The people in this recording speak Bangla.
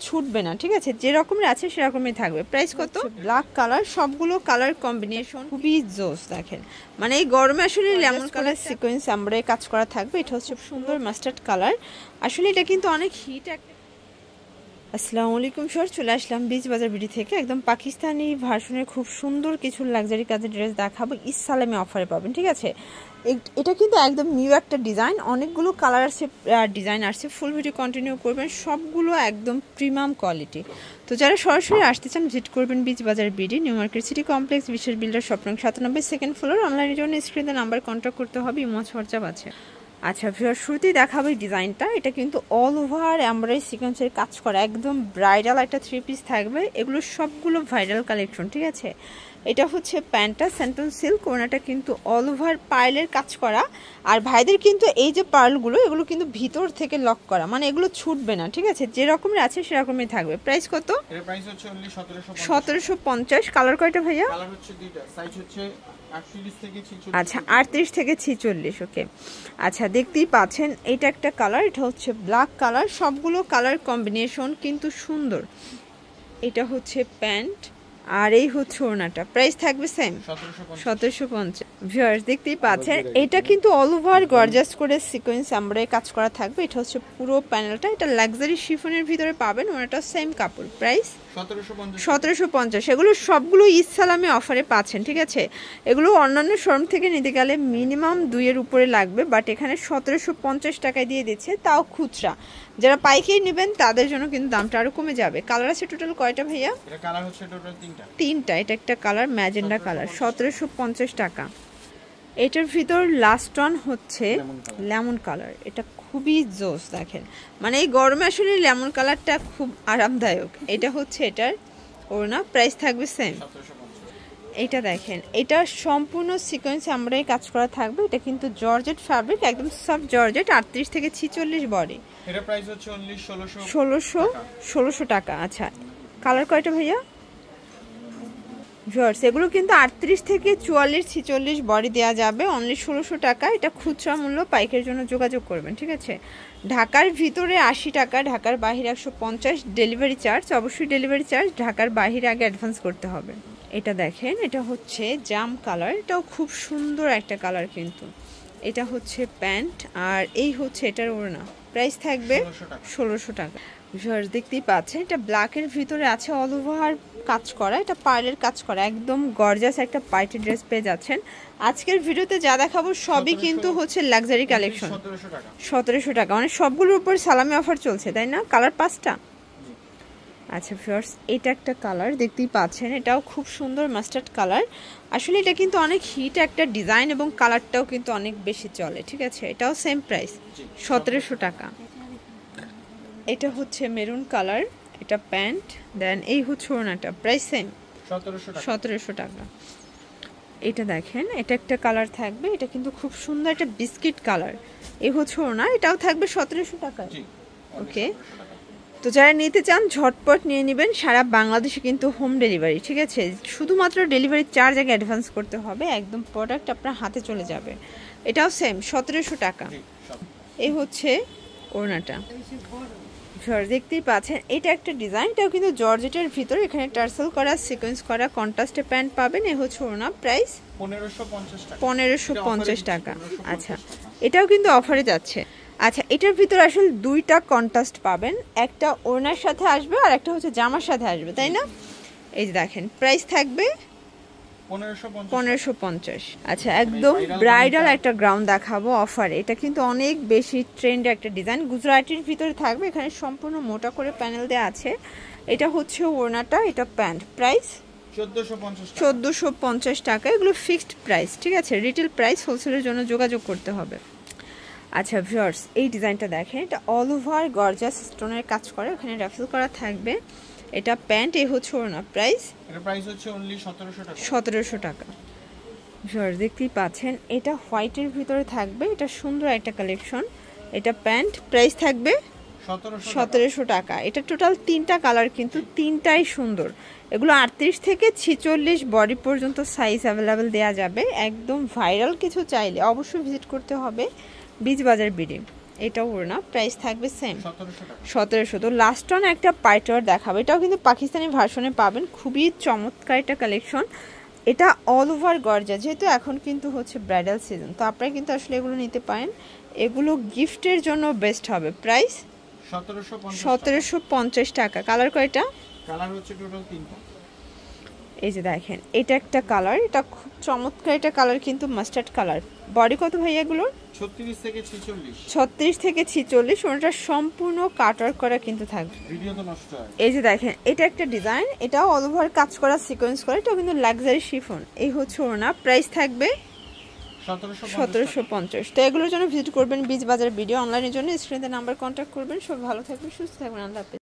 ছুটবে না, ঠিক আছে, যেরকমের আছে সেরকমই থাকবে। প্রাইস কত? ব্ল্যাক কালার, সবগুলো কালার কম্বিনেশন খুবই জোস। দেখেন মানে এই গরমে আসলে লেমন কালার সিকোয়েন্স আমরা কাজ করা থাকবে। এটা হচ্ছে সুন্দর মাস্টার্ড কালার। আসলে এটা কিন্তু অনেক হিট একটা। আসসালামু আলাইকুম স্যার, চলে আসলাম বিচ বাজার বিডি থেকে। একদম পাকিস্তানি ভার্সনের খুব সুন্দর কিছু লাক্সারি কাজের ড্রেস দেখাবো, ঈদ সালামে অফারে পাবেন, ঠিক আছে। এটা কিন্তু একদম নিউ একটা ডিজাইন, অনেকগুলো কালার আসছে, ডিজাইন আসছে। ফুল ভিডিও কন্টিনিউ করবেন, সবগুলো একদম প্রিমিয়াম কোয়ালিটি। তো যারা সরাসরি আসতে চান ভিজিট করবেন বিচ বাজার BD, new market city complex, বিশেষ বিল্ডার, শপ নং 97, সেকেন্ড ফ্লোর। অনলাইনের জন্য স্ক্রিনে নাম্বার কন্ট্যাক্ট করতে হবে, ইমো হোয়াটসঅ্যাপ আছে। আচ্ছা ভিউয়ার, শুরুতেই দেখাবো এই ডিজাইনটা। এটা কিন্তু অল ওভার এমব্রয়ডারি সিকোয়েন্সের কাজ করা, একদম ব্রাইডাল একটা থ্রি পিস থাকবে। এগুলো সবগুলো ভাইরাল কালেকশন, ঠিক আছে। এটা হচ্ছে প্যান্টটা সেন্টন সিল্ক, ওনাটা কিন্তু অল ওভার পার্লের কাজ করা। আর ভাইদের কিন্তু এই যে পার্লগুলো, এগুলো কিন্তু ভিতর থেকে লক করা, মানে এগুলো ছুটবে না, ঠিক আছে, যেরকমের আছে সেরকমই থাকবে। প্রাইস কত? এর প্রাইস হচ্ছে অনলি 1750। কালার কয়টা ভাইয়া? কালার হচ্ছে দুইটা, সাইজ হচ্ছে 38 থেকে 46। আচ্ছা 38 থেকে 46, ওকে। আচ্ছা দেখতেই পাচ্ছেন এটা একটা কালার, এটা হচ্ছে ব্ল্যাক কালার, সবগুলো কালার কম্বিনেশন কিন্তু সুন্দর। এটা হচ্ছে প্যান্ট আর এই হচ্ছে ওড়নাটা। প্রাইস থাকবে সেম 1750। ভিউয়ার্স দেখতেই পাচ্ছেন এটা কিন্তু অল ওভার গর্জাস করে সিকোয়েন্স আমরা কাজ করা থাকবে। এটা হচ্ছে পুরো প্যানেলটা, এটা লাক্সারি শিফনের ভিতরে পাবেন, ওনাটা সেম কাপড়। প্রাইস 1750। এগুলো সবগুলো ঈদ সালামে অফারে পাচ্ছেন, ঠিক আছে। এগুলো অন্যান্য শোরুম থেকে নিতে গেলে মিনিমাম 2-এর উপরে লাগবে, বাট এখানে 1750 টাকায় দিয়ে দিচ্ছে, তাও খুচরা। যারা পাইকারি নেবেন তাদের জন্য কিন্তু দামটা আরো কমে যাবে। কালার আছে টোটাল কয়টা ভাইয়া? এটা কালার হচ্ছে টোটাল তিনটা। এটা একটা কালার ম্যাজেন্ডা কালার, 1750 টাকা। এটার ভিতর লাস্ট ওয়ান হচ্ছে লেমন কালার, এটা খুবই জোস। দেখেন মানে এই গরমে আসলে লেমন কালারটা খুব আরামদায়ক। এটা হচ্ছে এটার ওড়না। প্রাইস থাকবে সেম 1750। এটা দেখেন এটা সম্পূর্ণ সিকোয়েন্স আমরা কাজ করা থাকবে। এটা কিন্তু জর্জেট ফ্যাব্রিক, একদম সফট জর্জেট, 38 থেকে 46 বডি। এটা প্রাইস হচ্ছে অনলি 1600 টাকা। আচ্ছা কালার কয়টা ভাইয়া? ভিউয়ার্স এগুলো কিন্তু 38 থেকে 44-46 বডি দেওয়া যাবে, অনলি 1600 টাকা। এটা খুচরা মূল্য, পাইকারের জন্য যোগাযোগ করবেন, ঠিক আছে। ঢাকার ভিতরে 80 টাকা, ঢাকার বাহিরে 150 ডেলিভারি চার্জ। অবশ্যই ডেলিভারি চার্জ ঢাকার বাহিরে আগে অ্যাডভান্স করতে হবে। এটা দেখেন এটা হচ্ছে জাম কালার, এটাও খুব সুন্দর একটা কালার কিন্তু। এটা হচ্ছে প্যান্ট আর এই হচ্ছে এটার ওড়না। প্রাইস থাকবে 1600 টাকা। ভিউয়ার্স দেখতেই পাচ্ছেন এটা ব্ল্যাকের ভিতরে আছে অল ওভার কাজ করা, এটা পার্লের কাজ করা, একদম গর্জাস একটা পার্টি ড্রেস পেয়ে যাচ্ছেন। আজকের ভিডিওতে যা দেখাবো সবই কিন্তু হচ্ছে লাক্সারি কালেকশন। 1700 টাকা, মানে সবগুলোর উপর সালামি অফার চলছে, তাই না? কালার 5টা। আচ্ছা ভিউয়ার্স এটা একটা কালার দেখতেই পাচ্ছেন, এটাও খুব সুন্দর মাস্টার্ড কালার। আসলে এটা কিন্তু অনেক হিট একটা ডিজাইন এবং কালারটাও কিন্তু অনেক বেশি চলে, ঠিক আছে। এটাও সেম প্রাইস 1700 টাকা। এটা হচ্ছে মেরুন কালার, এটা প্যান্ট, দেন এই হচ্ছে ওড়নাটা। প্রাইস সেম 1700 টাকা। এটা দেখেন এটা একটা কালার থাকবে, এটা কিন্তু খুব সুন্দর একটা বিস্কিট কালার। এই হচ্ছে ওড়না, এটাও থাকবে 1700 টাকা, ওকে। তো যারা নিতে চান ঝটপট নিয়ে নেবেন, সারা বাংলাদেশে কিন্তু হোম ডেলিভারি, ঠিক আছে। শুধুমাত্র ডেলিভারি চার্জ আগে অ্যাডভান্স করতে হবে, একদম প্রোডাক্ট আপনার হাতে চলে যাবে। এটাও সেম 1700 টাকা। এই হচ্ছে ওড়নাটা। দেখতেই পাচ্ছেন এটা একটা ডিজাইন, এটাও কিন্তু জর্জেটের ভিতর, এখানে টার্সেল করা, সিকোয়েন্স করা, কন্ট্রাস্টে প্যান্ট পাবেন। এই হচ্ছে ওড়না। প্রাইস 1550 টাকা। আচ্ছা এটাও কিন্তু অফারে যাচ্ছে। আচ্ছা এটার ভিতর আসলে দুইটা কন্ট্রাস্ট পাবেন, একটা ওড়নার সাথে আসবে আর একটা হচ্ছে জামার সাথে আসবে, তাই না? এই যে দেখেন প্রাইস থাকবে 1550। আচ্ছা একদম ব্রাইডাল একটা গ্রাউন্ড দেখাবো অফারে। এটা কিন্তু অনেক বেশি ট্রেন্ডে একটা ডিজাইন, গুজরাটির ভিতরে থাকবে, এখানে সম্পূর্ণ মোটা করে প্যানেল দেওয়া আছে। এটা হচ্ছে ওড়নাটা, এটা প্যান্ট। প্রাইস 1450 টাকা। এগুলো ফিক্সড প্রাইস, ঠিক আছে। রিটেল প্রাইস, হোলসেলের জন্য যোগাযোগ করতে হবে। আচ্ছা ভিউয়ার্স এই ডিজাইনটা দেখেন, এটা অল ওভার গর্জাস স্টোনের কাজ করে, ওখানে রাফেল করা থাকবে। এটা প্যান্ট, এই হচ্ছে ওড়না। প্রাইস হচ্ছে অনলি 1700 টাকা। ভিউয়ার্স দেখতেই পাচ্ছেন এটা হোয়াইটের ভিতরে থাকবে, এটা সুন্দর একটা কালেকশন। এটা প্যান্ট, প্রাইস থাকবে 1700 টাকা। এটা টোটাল 3টা কালার, কিন্তু 3টাই সুন্দর। এগুলো 38 থেকে 46 বডি পর্যন্ত সাইজ অ্যাভেলেবেল দেওয়া যাবে। একদম ভাইরাল কিছু চাইলে অবশ্যই ভিজিট করতে হবে বিচ বাজার বিডি। এটাও ওড়না, প্রাইস থাকবে সেম 1700 টাকা। 1700। তো লাস্ট অন একটা পাইটার দেখাবো, এটাও কিন্তু পাকিস্তানি ভার্সনে পাবেন, খুবই চমৎকার একটা কালেকশন। এটা অল ওভার গর্জা, যেহেতু এখন কিন্তু হচ্ছে ব্রাইডাল সিজন, তো আপনারা কিন্তু আসলে এগুলো নিতে পারেন, এগুলো গিফটের জন্য বেস্ট হবে। প্রাইস 1750 টাকা। কালার কয়টা? কালার হচ্ছে টোটাল 3টা। এই যে দেখেন, এটা একটা কালার, এটা খুব চমৎকার একটা কালার, কিন্তু মাস্টার্ড কালার। বডি কত ভাইয়া এগুলোর? 36 থেকে 46। 36 থেকে 46। ওটা সম্পূর্ণ কাটওয়ার্ক করা কিন্তু থাকবে, ভিডিও তো নষ্ট হয়। এই যে দেখেন, এটা একটা ডিজাইন, এটাও অল ওভার কাজ করা, সিকোয়েন্স করা, এটাও কিন্তু লাক্সারি শিফন। এই হচ্ছে ওড়না, প্রাইস থাকবে 1750। তো এগুলোর জন্য ভিজিট করবেন বিচ বাজার ভিডিও অনলাইনের জন্য স্ক্রিনে নাম্বার কন্ট্যাক্ট করবেন। সব ভালো থাকবেন, সুস্থ থাকবেন, আল্লাহ হাফেজ।